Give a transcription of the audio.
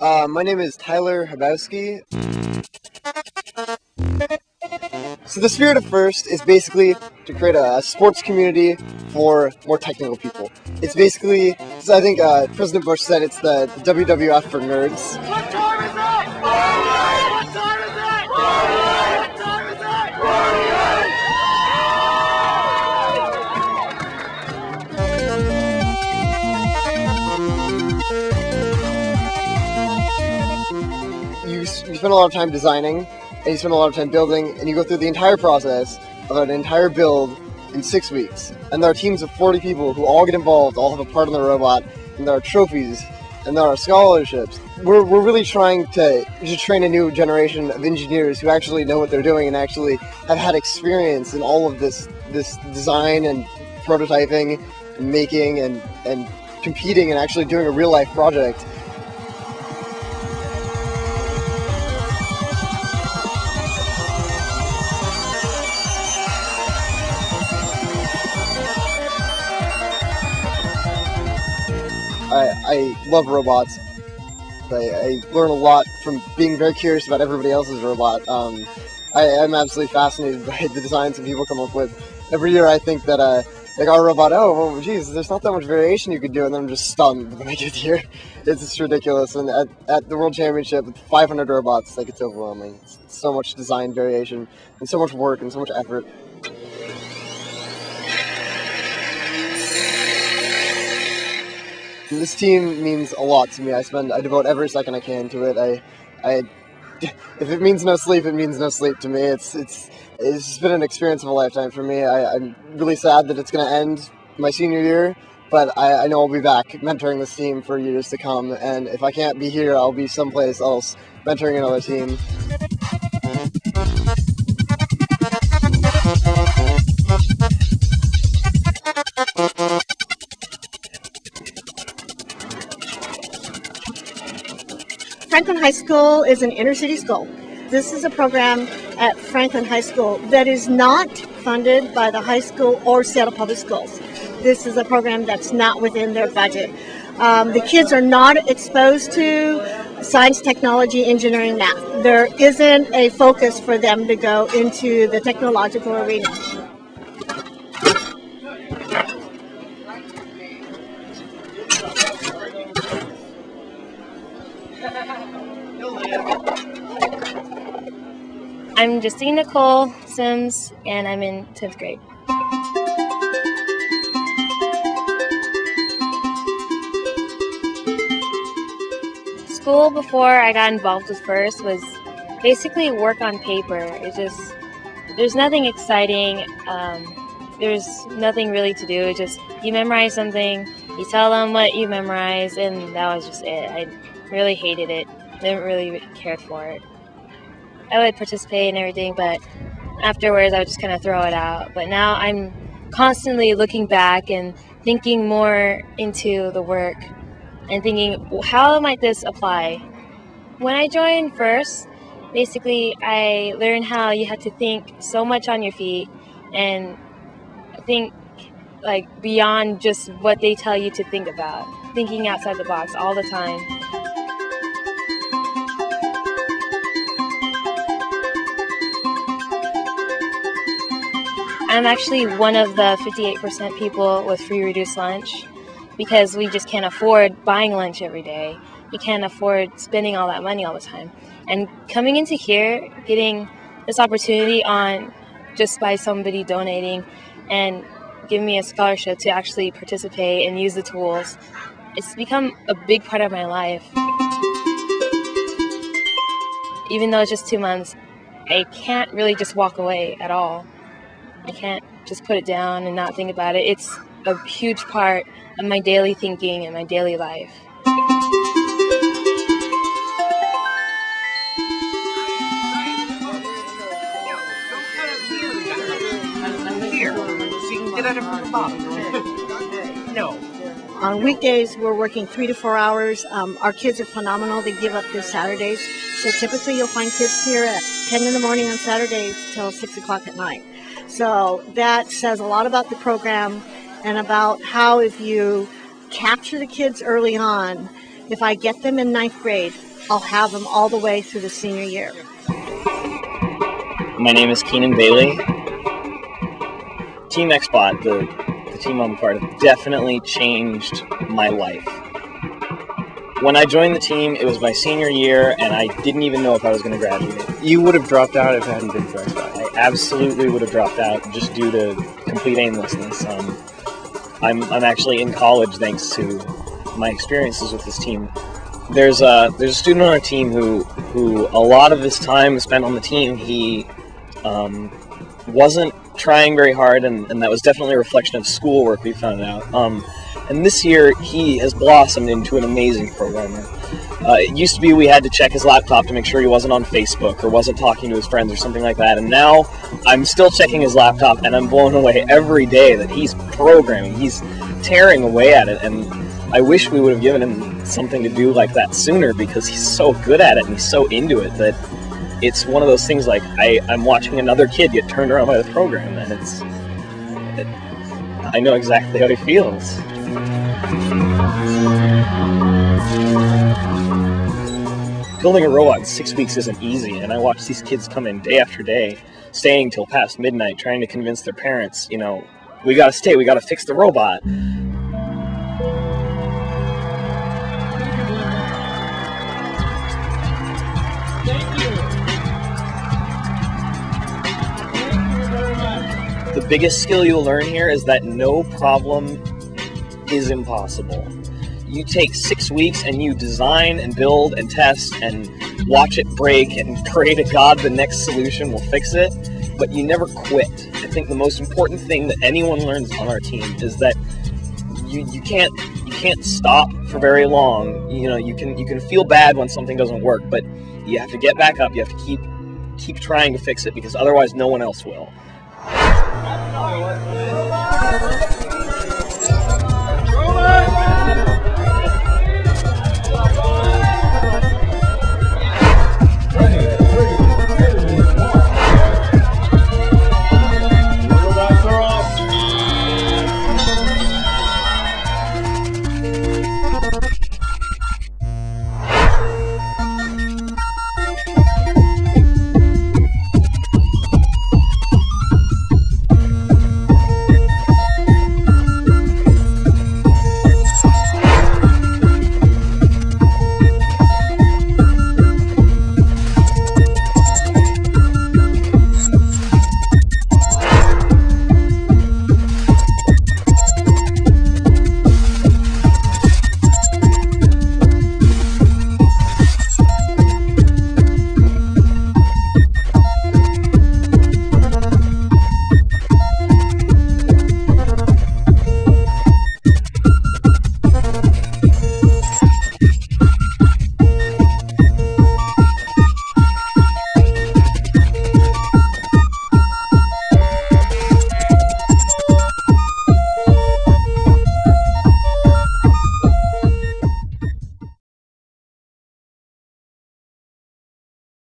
My name is Tyler Habowski. So the spirit of FIRST is basically to create a sports community for more technical people. It's basically, I think President Bush said it's the WWF for nerds. What time is it? What time is it? What time is it? You spend a lot of time designing, and you spend a lot of time building, and you go through the entire process of an entire build in 6 weeks. And there are teams of 40 people who all get involved, all have a part in the robot, and there are trophies, and there are scholarships. We're really trying to train a new generation of engineers who actually know what they're doing and actually have had experience in all of this design and prototyping and making and competing and actually doing a real-life project. I love robots. I learn a lot from being very curious about everybody else's robot. I'm absolutely fascinated by the designs that people come up with. Every year I think that like our robot, oh, well, geez, there's not that much variation you could do, and then I'm just stunned when I get here. It's just ridiculous. And at the World Championship with 500 robots, like, it's overwhelming. It's so much design variation and so much work and so much effort. This team means a lot to me. I devote every second I can to it. If it means no sleep, it means no sleep to me. It's been an experience of a lifetime for me. I'm really sad that it's going to end my senior year, but I know I'll be back mentoring this team for years to come. And if I can't be here, I'll be someplace else mentoring another team. Franklin High School is an inner city school. This is a program at Franklin High School that is not funded by the high school or Seattle Public Schools. This is a program that's not within their budget. The kids are not exposed to science, technology, engineering, math. There isn't a focus for them to go into the technological arena. I'm Justine Nicole Sims, and I'm in 10th grade. School before I got involved with FIRST was basically work on paper. There's nothing exciting. There's nothing really to do. It's just you memorize something, you tell them what you memorized, and that was just it. I really hated it. Didn't really care for it. I would participate and everything, but afterwards I would just kind of throw it out. But now I'm constantly looking back and thinking more into the work and thinking, how might this apply? When I joined FIRST, basically I learned how you have to think so much on your feet and think like beyond just what they tell you to think about. Thinking outside the box all the time. I'm actually one of the 58% people with free reduced lunch because we just can't afford buying lunch every day. We can't afford spending all that money all the time. And coming into here, getting this opportunity on just by somebody donating and giving me a scholarship to actually participate and use the tools, it's become a big part of my life. Even though it's just 2 months, I can't really just walk away at all. I can't just put it down and not think about it. It's a huge part of my daily thinking and my daily life. Here, so you can get out of the bottom. No. On weekdays, we're working 3 to 4 hours. Our kids are phenomenal. They give up their Saturdays. So typically you'll find kids here at 10 in the morning on Saturdays till 6 o'clock at night. So that says a lot about the program and about how if you capture the kids early on, if I get them in 9th grade, I'll have them all the way through the senior year. My name is Keenan Bailey. Team Xbot, the team I'm a part of, definitely changed my life. When I joined the team, it was my senior year, and I didn't even know if I was going to graduate. You would have dropped out if it hadn't been for Xbot. I absolutely would have dropped out just due to complete aimlessness. I'm actually in college thanks to my experiences with this team. There's a student on our team who a lot of his time spent on the team, he wasn't trying very hard, and that was definitely a reflection of schoolwork, we found out. And this year, he has blossomed into an amazing programmer. It used to be we had to check his laptop to make sure he wasn't on Facebook or wasn't talking to his friends or something like that, and now I'm still checking his laptop, and I'm blown away every day that he's programming. He's tearing away at it, and I wish we would have given him something to do like that sooner, because he's so good at it and he's so into it that it's one of those things like I'm watching another kid get turned around by the program, and I know exactly how he feels. Building a robot in 6 weeks isn't easy, and I watch these kids come in day after day, staying till past midnight, trying to convince their parents, you know, we gotta stay, we gotta fix the robot. The biggest skill you'll learn here is that no problem is impossible. You take 6 weeks and you design and build and test and watch it break and pray to God the next solution will fix it, but you never quit. I think the most important thing that anyone learns on our team is that you can't stop for very long. You know, you can feel bad when something doesn't work, but you have to get back up. You have to keep trying to fix it, because otherwise no one else will.